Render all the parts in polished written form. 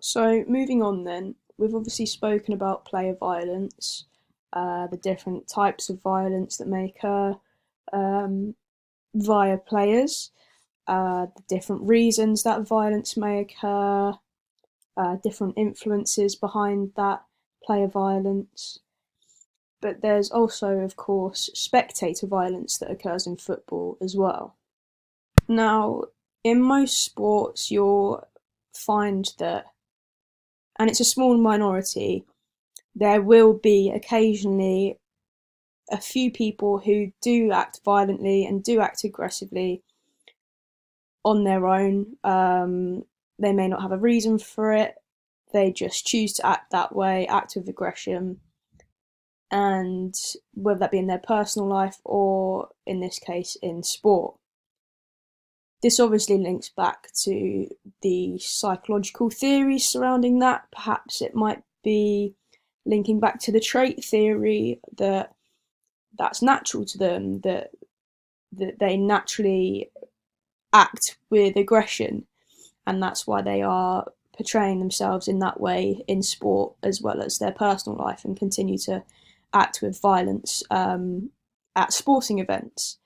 So moving on then, we've obviously spoken about player violence, the different types of violence that may occur um, via players, the different reasons that violence may occur, different influences behind that player violence. But there's also, of course, spectator violence that occurs in football as well. Now, in most sports, you'll find that, and it's a small minority, there will be occasionally a few people who do act violently and do act aggressively on their own. They may not have a reason for it, they just choose to act that way, act with aggression, and whether that be in their personal life or, in this case, in sport. This obviously links back to the psychological theories surrounding that. Perhaps it might be linking back to the trait theory that that's natural to them, that they naturally act with aggression, and that's why they are portraying themselves in that way in sport as well as their personal life, and continue to act with violence at sporting events.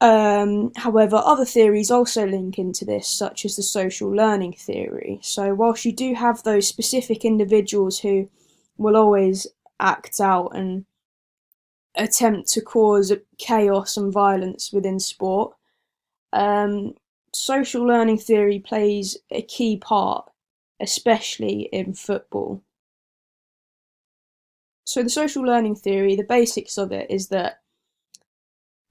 However, other theories also link into this, such as the social learning theory. So, whilst you do have those specific individuals who will always act out and attempt to cause chaos and violence within sport, social learning theory plays a key part, especially in football. So, the social learning theory, the basics of it is that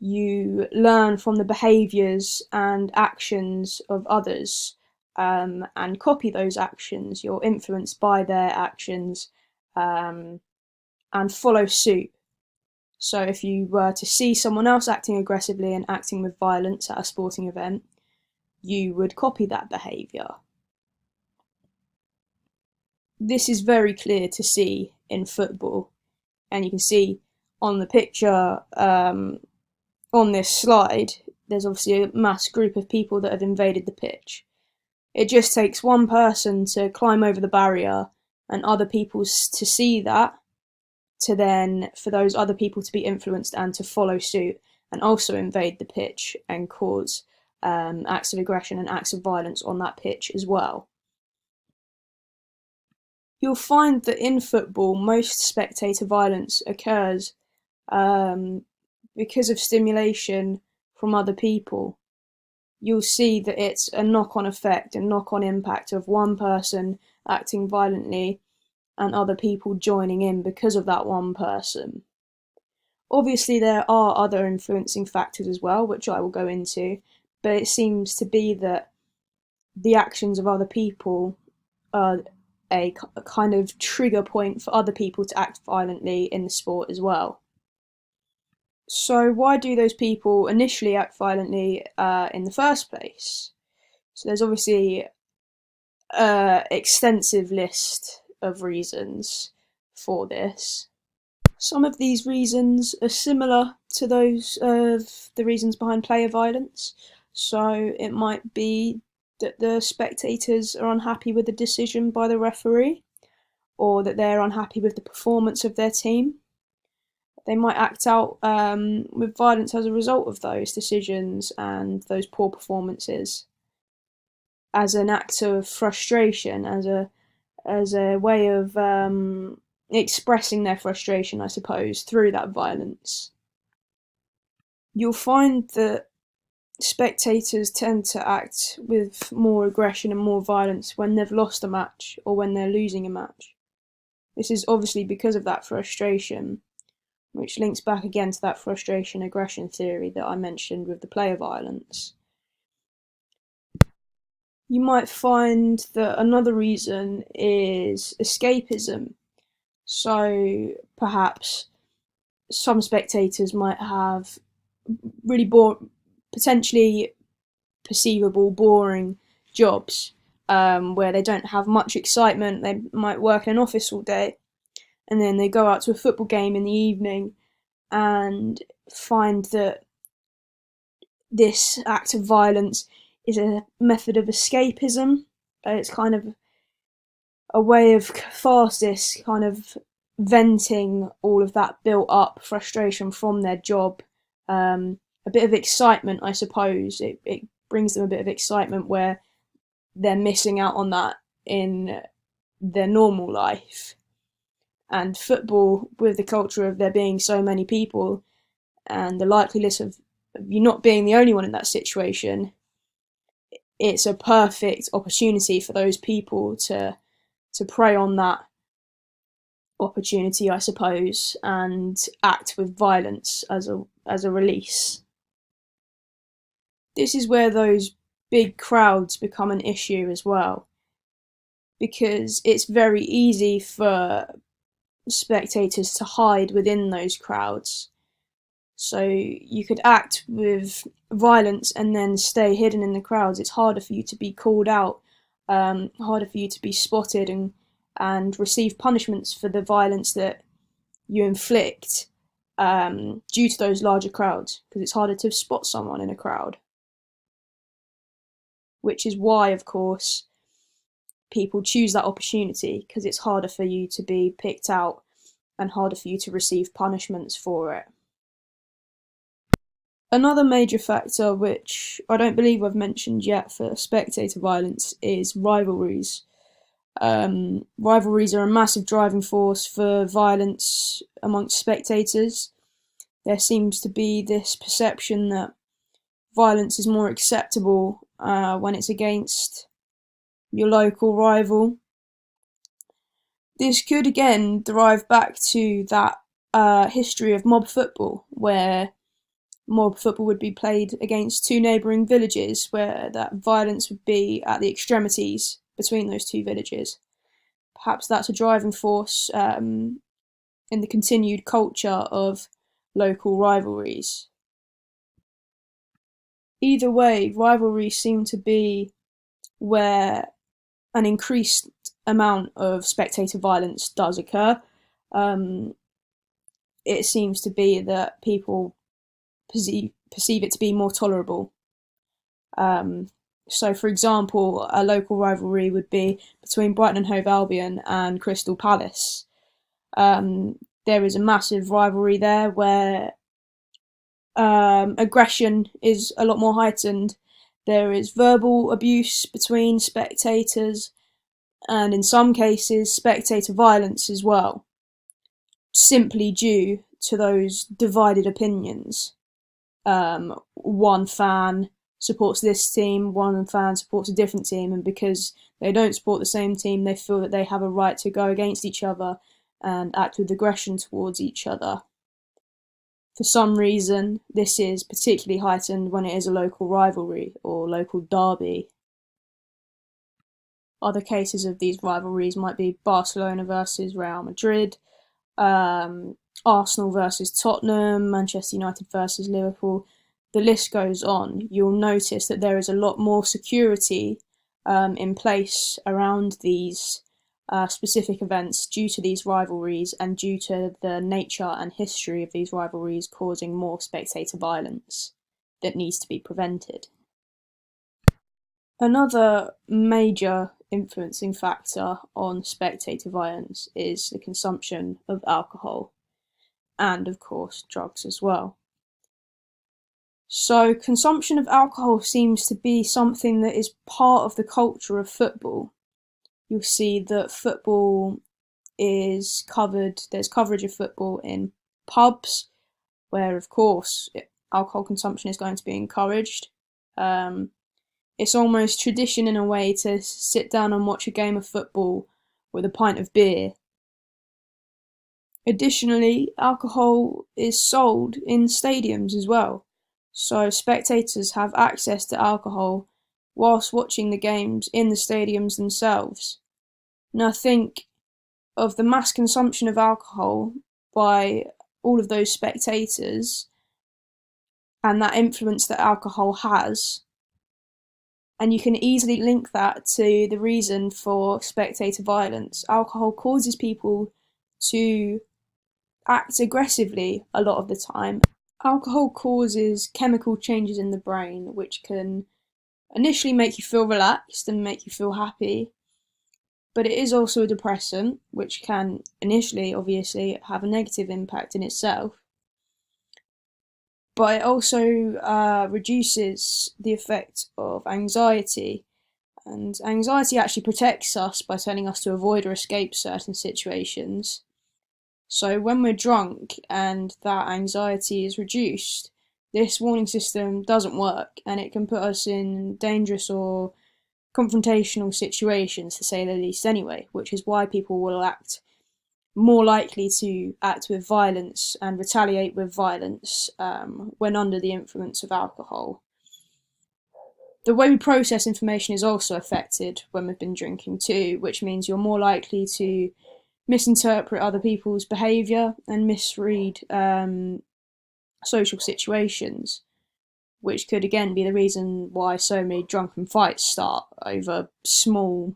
you learn from the behaviours and actions of others, and copy those actions. You're influenced by their actions, and follow suit. So if you were to see someone else acting aggressively and acting with violence at a sporting event, you would copy that behaviour. This is very clear to see in football, and you can see on the picture on this slide, there's obviously a mass group of people that have invaded the pitch. It just takes one person to climb over the barrier and other people to see that, to then for those other people to be influenced and to follow suit and also invade the pitch and cause acts of aggression and acts of violence on that pitch as well. You'll find that in football, most spectator violence occurs because of stimulation from other people. You'll see that it's a knock-on effect and knock-on impact of one person acting violently and other people joining in because of that one person. Obviously, there are other influencing factors as well, which I will go into, but it seems to be that the actions of other people are a kind of trigger point for other people to act violently in the sport as well. So why do those people initially act violently in the first place? So there's obviously an extensive list of reasons for this. Some of these reasons are similar to those of the reasons behind player violence. So it might be that the spectators are unhappy with the decision by the referee, or that they're unhappy with the performance of their team. They might act out with violence as a result of those decisions and those poor performances, as an act of frustration, as a way of expressing their frustration, I suppose, through that violence. You'll find that spectators tend to act with more aggression and more violence when they've lost a match or when they're losing a match. This is obviously because of that frustration, which links back again to that frustration aggression theory that I mentioned with the player violence. You might find that another reason is escapism. So perhaps some spectators might have really potentially perceivable boring jobs, where they don't have much excitement. They might work in an office all day, and then they go out to a football game in the evening and find that this act of violence is a method of escapism. It's kind of a way of catharsis, kind of venting all of that built up frustration from their job. A bit of excitement, I suppose. It brings them a bit of excitement where they're missing out on that in their normal life. And football, with the culture of there being so many people and the likeliness of you not being the only one in that situation, it's a perfect opportunity for those people to prey on that opportunity, I suppose, and act with violence as a release. This is where those big crowds become an issue as well, because it's very easy for spectators to hide within those crowds. So you could act with violence and then stay hidden in the crowds. It's harder for you to be called out, harder for you to be spotted and receive punishments for the violence that you inflict due to those larger crowds, because it's harder to spot someone in a crowd. Which is why, of course, people choose that opportunity, because it's harder for you to be picked out and harder for you to receive punishments for it. Another major factor, which I don't believe I've mentioned yet for spectator violence, is rivalries. Rivalries are a massive driving force for violence amongst spectators. There seems to be this perception that violence is more acceptable when it's against your local rival. This could again derive back to that history of mob football, where mob football would be played against two neighbouring villages, where that violence would be at the extremities between those two villages. Perhaps that's a driving force in the continued culture of local rivalries. Either way, rivalries seem to be where an increased amount of spectator violence does occur. It seems to be that people perceive it to be more tolerable. So, for example, a local rivalry would be between Brighton and Hove Albion and Crystal Palace. There is a massive rivalry there where aggression is a lot more heightened. There is verbal abuse between spectators, and in some cases, spectator violence as well, simply due to those divided opinions. One fan supports this team, one fan supports a different team, and because they don't support the same team, they feel that they have a right to go against each other and act with aggression towards each other. For some reason, this is particularly heightened when it is a local rivalry or local derby. Other cases of these rivalries might be Barcelona versus Real Madrid, Arsenal versus Tottenham, Manchester United versus Liverpool. The list goes on. You'll notice that there is a lot more security in place around these specific events due to these rivalries and due to the nature and history of these rivalries causing more spectator violence that needs to be prevented. Another major influencing factor on spectator violence is the consumption of alcohol and, of course, drugs as well. So, consumption of alcohol seems to be something that is part of the culture of football. You'll see that football is covered, there's coverage of football in pubs, where, of course, alcohol consumption is going to be encouraged. It's almost tradition in a way to sit down and watch a game of football with a pint of beer. Additionally, alcohol is sold in stadiums as well, so spectators have access to alcohol whilst watching the games in the stadiums themselves. Now think of the mass consumption of alcohol by all of those spectators and that influence that alcohol has, and you can easily link that to the reason for spectator violence. Alcohol causes people to act aggressively a lot of the time. Alcohol causes chemical changes in the brain which can initially make you feel relaxed and make you feel happy, but it is also a depressant, which can initially, obviously, have a negative impact in itself. But it also reduces the effect of anxiety. And anxiety actually protects us by telling us to avoid or escape certain situations. So when we're drunk and that anxiety is reduced, this warning system doesn't work, and it can put us in dangerous or confrontational situations, to say the least, anyway, which is why people will act more likely to act with violence and retaliate with violence when under the influence of alcohol. The way we process information is also affected when we've been drinking too, which means you're more likely to misinterpret other people's behaviour and misread social situations, which could again be the reason why so many drunken fights start over small,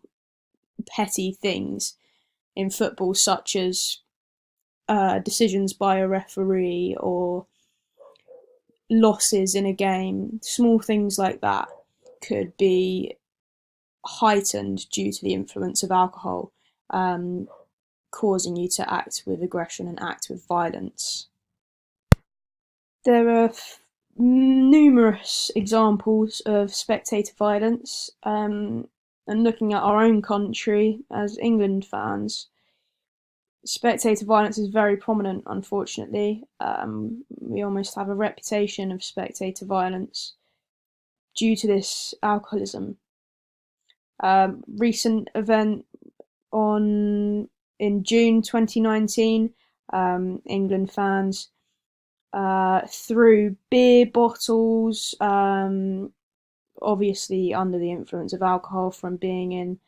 petty things in football, such as decisions by a referee or losses in a game. Small things like that could be heightened due to the influence of alcohol, causing you to act with aggression and act with violence. There are numerous examples of spectator violence, and looking at our own country as England fans, spectator violence is very prominent, unfortunately. We almost have a reputation of spectator violence due to this alcoholism. Recent event in June 2019, England fans threw beer bottles, obviously under the influence of alcohol from being in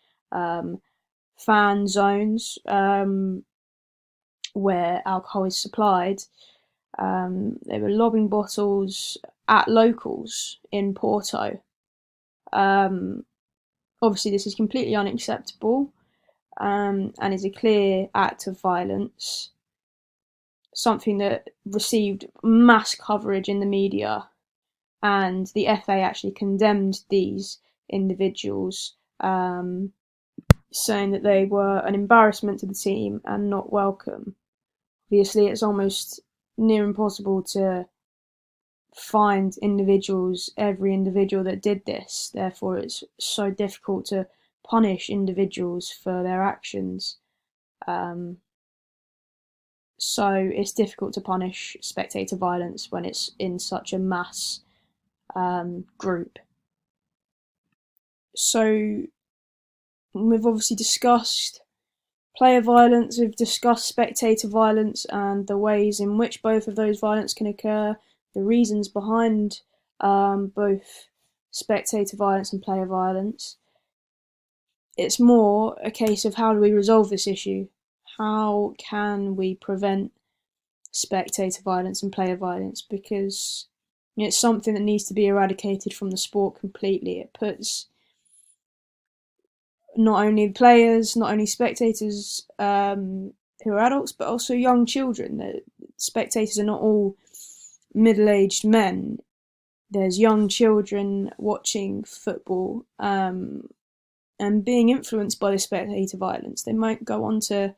fan zones where alcohol is supplied. They were lobbing bottles at locals in Porto. Obviously, this is completely unacceptable and is a clear act of violence, something that received mass coverage in the media, and the FA actually condemned these individuals, saying that they were an embarrassment to the team and not welcome. Obviously, it's almost near impossible to find every individual that did this. Therefore, it's so difficult to punish individuals for their actions. So it's difficult to punish spectator violence when it's in such a mass group. So we've obviously discussed player violence, we've discussed spectator violence and the ways in which both of those violence can occur, the reasons behind both spectator violence and player violence. It's more a case of how do we resolve this issue? How can we prevent spectator violence and player violence? Because it's something that needs to be eradicated from the sport completely. It puts not only players, not only spectators who are adults, but also young children. The spectators are not all middle-aged men. There's young children watching football and being influenced by the spectator violence. They might go on to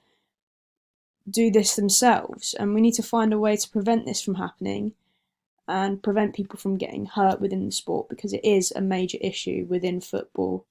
do this themselves, and we need to find a way to prevent this from happening and prevent people from getting hurt within the sport, because it is a major issue within football.